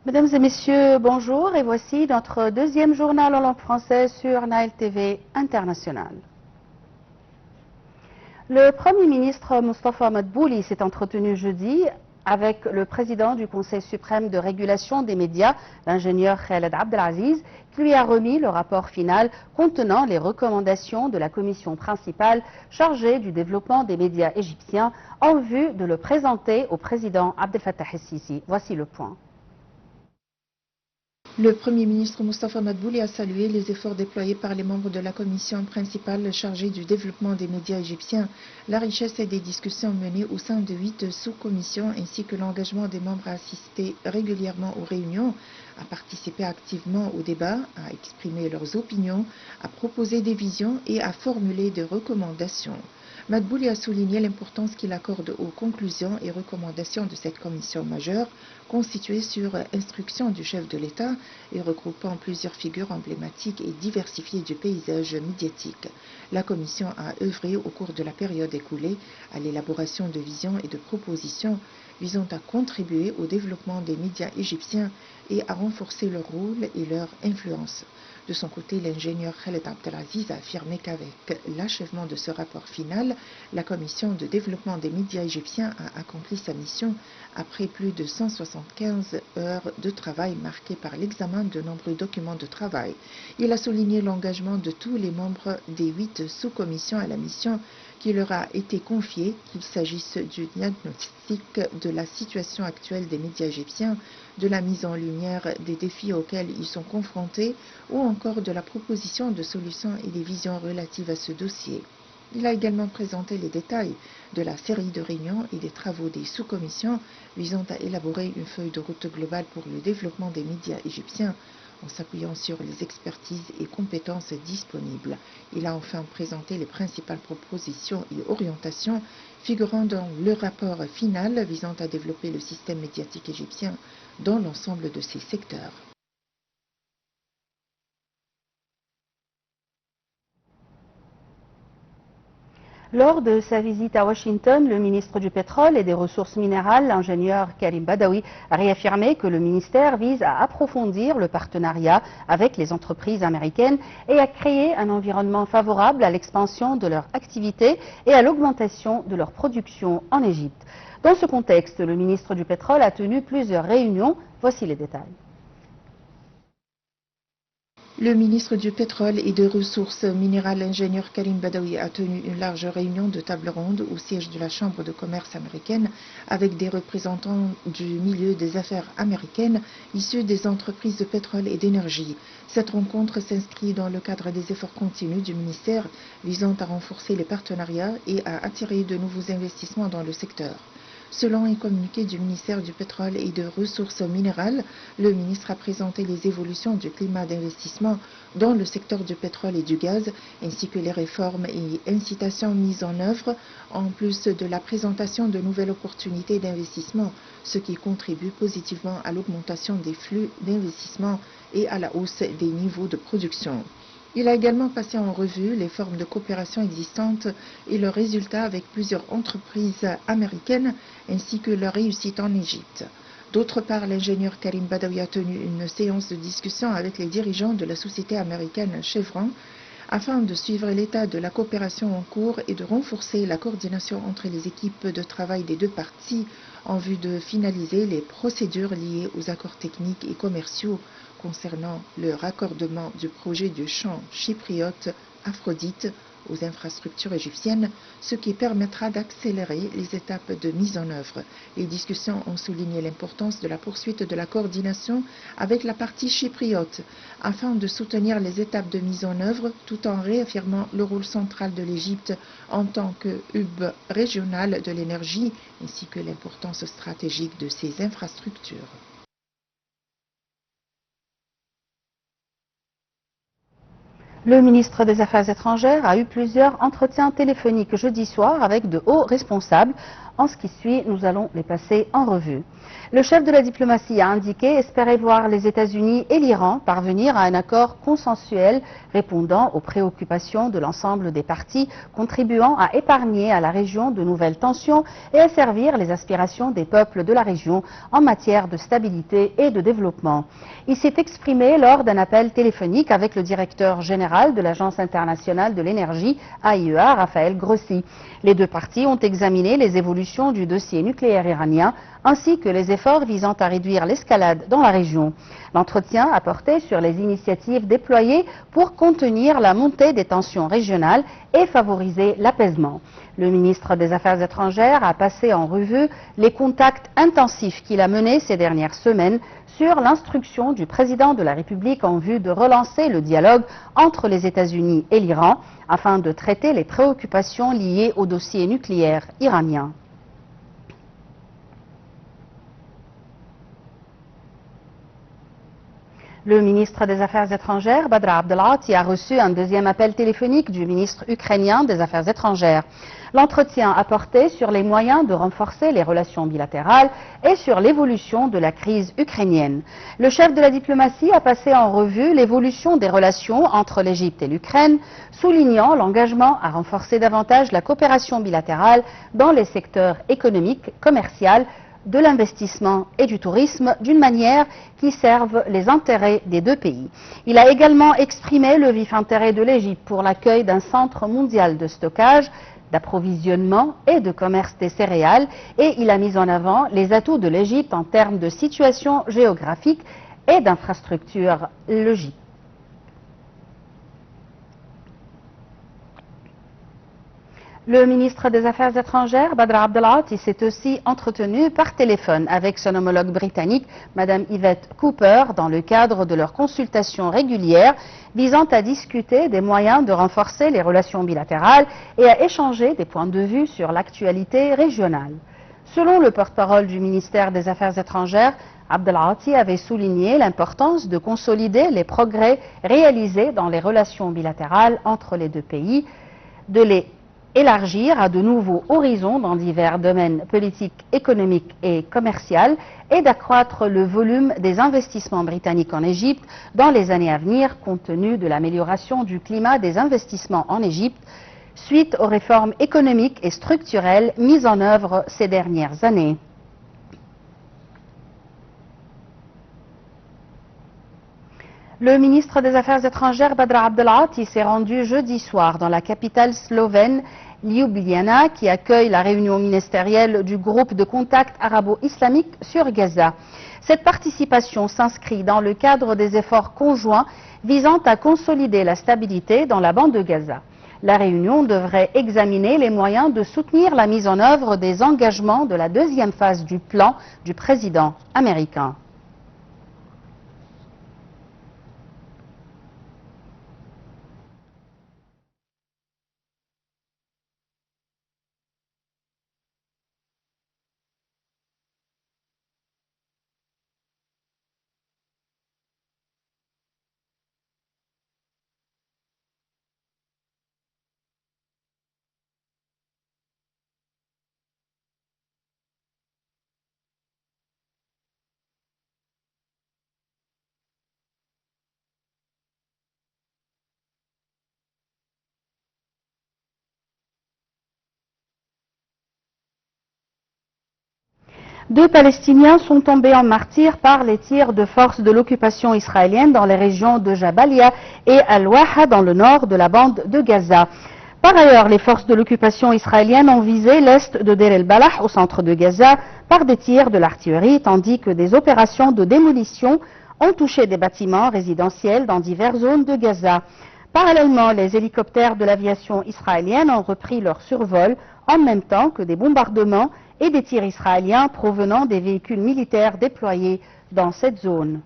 Mesdames et messieurs, bonjour et voici notre deuxième journal en langue française sur Nile TV International. Le Premier ministre Moustapha Madbouli s'est entretenu jeudi avec le président du Conseil suprême de régulation des médias, l'ingénieur Khaled Abdelaziz, qui lui a remis le rapport final contenant les recommandations de la commission principale chargée du développement des médias égyptiens en vue de le présenter au président Abdel Fattah el-Sisi. Voici le point. Le Premier ministre Moustapha Madbouli a salué les efforts déployés par les membres de la commission principale chargée du développement des médias égyptiens, la richesse des discussions menées au sein de 8 sous-commissions ainsi que l'engagement des membres à assister régulièrement aux réunions, à participer activement au débat, à exprimer leurs opinions, à proposer des visions et à formuler des recommandations. Madbouli a souligné l'importance qu'il accorde aux conclusions et recommandations de cette commission majeure, constituée sur instruction du chef de l'État et regroupant plusieurs figures emblématiques et diversifiées du paysage médiatique. La commission a œuvré au cours de la période écoulée à l'élaboration de visions et de propositions visant à contribuer au développement des médias égyptiens et à renforcer leur rôle et leur influence. De son côté, l'ingénieur Khaled Abdelaziz a affirmé qu'avec l'achèvement de ce rapport final, la commission de développement des médias égyptiens a accompli sa mission après plus de 175 heures de travail marquées par l'examen de nombreux documents de travail. Il a souligné l'engagement de tous les membres des 8 sous-commissions à la mission qui leur a été confiée, qu'il s'agisse du diagnostic de la situation actuelle des médias égyptiens, de la mise en lumière des défis auxquels ils sont confrontés ou encore de la proposition de solutions et des visions relatives à ce dossier. Il a également présenté les détails de la série de réunions et des travaux des sous-commissions visant à élaborer une feuille de route globale pour le développement des médias égyptiens en s'appuyant sur les expertises et compétences disponibles. Il a enfin présenté les principales propositions et orientations figurant dans le rapport final visant à développer le système médiatique égyptien dans l'ensemble de ses secteurs. Lors de sa visite à Washington, le ministre du Pétrole et des Ressources minérales, l'ingénieur Karim Badawi, a réaffirmé que le ministère vise à approfondir le partenariat avec les entreprises américaines et à créer un environnement favorable à l'expansion de leur activité et à l'augmentation de leur production en Égypte. Dans ce contexte, le ministre du Pétrole a tenu plusieurs réunions. Voici les détails. Le ministre du Pétrole et des Ressources minérales, l'ingénieur Karim Badawi, a tenu une large réunion de table ronde au siège de la Chambre de commerce américaine avec des représentants du milieu des affaires américaines issus des entreprises de pétrole et d'énergie. Cette rencontre s'inscrit dans le cadre des efforts continus du ministère visant à renforcer les partenariats et à attirer de nouveaux investissements dans le secteur. Selon un communiqué du ministère du Pétrole et des Ressources minérales, le ministre a présenté les évolutions du climat d'investissement dans le secteur du pétrole et du gaz, ainsi que les réformes et incitations mises en œuvre, en plus de la présentation de nouvelles opportunités d'investissement, ce qui contribue positivement à l'augmentation des flux d'investissement et à la hausse des niveaux de production. Il a également passé en revue les formes de coopération existantes et leurs résultats avec plusieurs entreprises américaines ainsi que leur réussite en Égypte. D'autre part, l'ingénieur Karim Badawi a tenu une séance de discussion avec les dirigeants de la société américaine Chevron afin de suivre l'état de la coopération en cours et de renforcer la coordination entre les équipes de travail des deux parties en vue de finaliser les procédures liées aux accords techniques et commerciaux concernant le raccordement du projet du champ chypriote Aphrodite aux infrastructures égyptiennes, ce qui permettra d'accélérer les étapes de mise en œuvre. Les discussions ont souligné l'importance de la poursuite de la coordination avec la partie chypriote, afin de soutenir les étapes de mise en œuvre, tout en réaffirmant le rôle central de l'Égypte en tant que hub régional de l'énergie, ainsi que l'importance stratégique de ces infrastructures. Le ministre des Affaires étrangères a eu plusieurs entretiens téléphoniques jeudi soir avec de hauts responsables En ce qui suit, nous allons les passer en revue. Le chef de la diplomatie a indiqué espérer voir les États-Unis et l'Iran parvenir à un accord consensuel répondant aux préoccupations de l'ensemble des parties, contribuant à épargner à la région de nouvelles tensions et à servir les aspirations des peuples de la région en matière de stabilité et de développement. Il s'est exprimé lors d'un appel téléphonique avec le directeur général de l'Agence internationale de l'énergie, AIEA, Raphaël Grossi. Les deux parties ont examiné les évolutions du dossier nucléaire iranien ainsi que les efforts visant à réduire l'escalade dans la région. L'entretien a porté sur les initiatives déployées pour contenir la montée des tensions régionales et favoriser l'apaisement. Le ministre des Affaires étrangères a passé en revue les contacts intensifs qu'il a menés ces dernières semaines sur l'instruction du président de la République en vue de relancer le dialogue entre les États-Unis et l'Iran afin de traiter les préoccupations liées au dossier nucléaire iranien. Le ministre des Affaires étrangères, Badr Abdelghati, a reçu un deuxième appel téléphonique du ministre ukrainien des Affaires étrangères. L'entretien a porté sur les moyens de renforcer les relations bilatérales et sur l'évolution de la crise ukrainienne. Le chef de la diplomatie a passé en revue l'évolution des relations entre l'Égypte et l'Ukraine, soulignant l'engagement à renforcer davantage la coopération bilatérale dans les secteurs économiques, commerciaux, de l'investissement et du tourisme d'une manière qui serve les intérêts des deux pays. Il a également exprimé le vif intérêt de l'Égypte pour l'accueil d'un centre mondial de stockage, d'approvisionnement et de commerce des céréales et il a mis en avant les atouts de l'Égypte en termes de situation géographique et d'infrastructures logiques. Le ministre des Affaires étrangères, Badr Abdelghati, s'est aussi entretenu par téléphone avec son homologue britannique, Mme Yvette Cooper, dans le cadre de leurs consultations régulières visant à discuter des moyens de renforcer les relations bilatérales et à échanger des points de vue sur l'actualité régionale. Selon le porte-parole du ministère des Affaires étrangères, Abdelghati avait souligné l'importance de consolider les progrès réalisés dans les relations bilatérales entre les deux pays, de les élargir à de nouveaux horizons dans divers domaines politiques, économiques et commerciaux et d'accroître le volume des investissements britanniques en Égypte dans les années à venir compte tenu de l'amélioration du climat des investissements en Égypte suite aux réformes économiques et structurelles mises en œuvre ces dernières années. Le ministre des Affaires étrangères, Badr Abdelghati, s'est rendu jeudi soir dans la capitale slovène, Ljubljana, qui accueille la réunion ministérielle du groupe de contact arabo-islamique sur Gaza. Cette participation s'inscrit dans le cadre des efforts conjoints visant à consolider la stabilité dans la bande de Gaza. La réunion devrait examiner les moyens de soutenir la mise en œuvre des engagements de la deuxième phase du plan du président américain. Deux Palestiniens sont tombés en martyrs par les tirs de forces de l'occupation israélienne dans les régions de Jabalia et Al-Waha dans le nord de la bande de Gaza. Par ailleurs, les forces de l'occupation israélienne ont visé l'est de Deir el-Balah au centre de Gaza par des tirs de l'artillerie tandis que des opérations de démolition ont touché des bâtiments résidentiels dans diverses zones de Gaza. Parallèlement, les hélicoptères de l'aviation israélienne ont repris leur survol en même temps que des bombardements et des tirs israéliens provenant des véhicules militaires déployés dans cette zone.